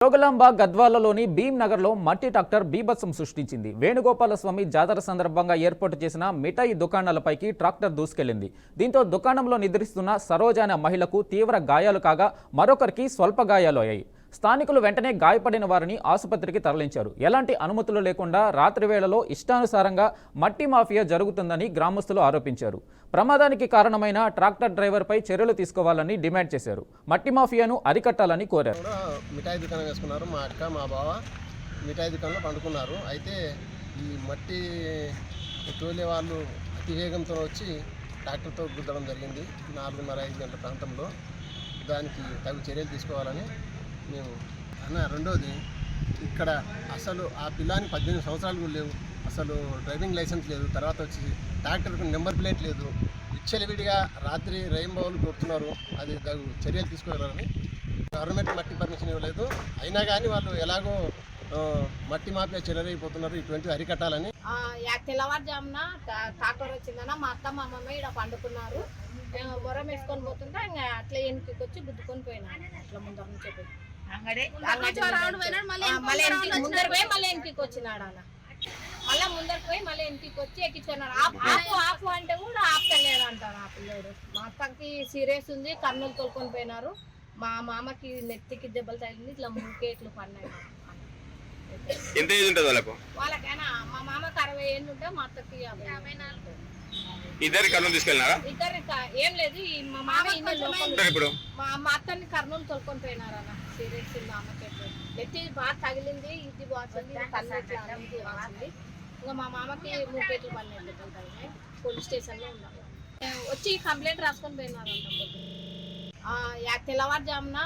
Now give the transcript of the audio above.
జోగులాంబ గద్వాలలోని భీమ్ నగర్లో మట్టి ట్రాక్టర్ బీభత్సం సృష్టించింది. వేణుగోపాలస్వామి జాతర సందర్భంగా ఏర్పాటు చేసిన మిఠాయి దుకాణాలపైకి ట్రాక్టర్ దూసుకెళ్లింది. దీంతో దుకాణంలో నిద్రిస్తున్న సరోజ అనే మహిళకు తీవ్ర గాయాలు కాగా మరొకరికి స్వల్ప గాయాలు అయ్యాయి. స్థానికులు వెంటనే గాయపడిన వారిని ఆసుపత్రికి తరలించారు. ఎలాంటి అనుమతులు లేకుండా రాత్రి వేళలో ఇష్టానుసారంగా మట్టి మాఫియా జరుగుతుందని గ్రామస్తులు ఆరోపించారు. ప్రమాదానికి కారణమైన ట్రాక్టర్ డ్రైవర్పై చర్యలు తీసుకోవాలని డిమాండ్ చేశారు. మట్టి మాఫియాను అరికట్టాలని కోరారు. మిఠాయి దుకాణం వేసుకున్నారు. మా అక్క మా బావ మిఠాయి దుకాణంలో పండుకున్నారు. అయితే ఈ మట్టి తోలే వాళ్ళు అతివేగంతో వచ్చి ట్రాక్టర్తో గుద్దడం జరిగింది 4:30-5 గంటల ప్రాంతంలో. దానికి తగు చర్యలు తీసుకోవాలని మేము రెండోది, ఇక్కడ అసలు ఆ పిల్లానికి 18 సంవత్సరాలు కూడా లేవు, అసలు డ్రైవింగ్ లైసెన్స్ లేదు, తర్వాత వచ్చి ట్రాక్టర్కు నెంబర్ ప్లేట్ లేదు, విచ్చలవిడిగా రాత్రి రెయిన్బోలు కొడుతున్నారు. అది తగు చర్యలు తీసుకోవాలని గవర్నమెంట్ మట్టి పర్మిషన్ ఇవ్వలేదు. అయినా కానీ వాళ్ళు ఎలాగో మట్టి మాఫియా చెలరైపోతున్నారు. ఇటువంటివి అరికట్టాలని. తెల్లవారుజామున ట్రాక్టర్ వచ్చిందన్న మా అత్త మా అమ్మమ్మ ఇక్కడ పండుకున్నారు. మొరం వేసుకొని పోతుంటే ఇంకా అట్లా వెనక్కి వచ్చి గుద్దుకొని పోయినాను. అట్లా ముందర నుంచి ముందర పోయి మళ్ళీ వెనక్కి వచ్చినాడు. అలా మళ్ళీ ముందరికి పోయి మళ్ళీ వెనక్కి వచ్చి ఎక్కించుకున్నాడు. ఆపు అంటే కూడా ఆపుతలేడు అంటారు ఆ పిల్లోడు. మా అత్తకి సీరియస్ ఉంది, కన్నులు తోలుకొని పోయినారు. మా మామకి నెత్తికి దెబ్బలు తగిలింది, ఇట్లా మూకేట్లు పడినాయి. ఎంత ఏజ్ ఉంటుంది వాళ్ళకు? వాళ్ళకైనా మా మామకి 60 ఏళ్ళు ఉంటే మా అత్తకి 54. ఇద్దరు కర్నూలు తీసుకెళ్ళినారా? ఇద్దరు ఏం లేదు, మా మామ ఇప్పుడు మా అత్తని కర్నూలు తోలుకొని పోయినారు. అన్న సీరియస్ ఉంది అమ్మకి. నెత్తి బాగా తగిలింది, ఇది వాచింది, కన్ను ఇట్లా అన్నింటి వాచింది. ఇంకా మా మామకి మూకేట్లు పడినట్టు తగిలినాయి. పోలీస్ స్టేషన్లో ఉన్నాం. వచ్చి కంప్లైంట్ రాసుకొని పోయినారు అంట. తెల్లవారుజామున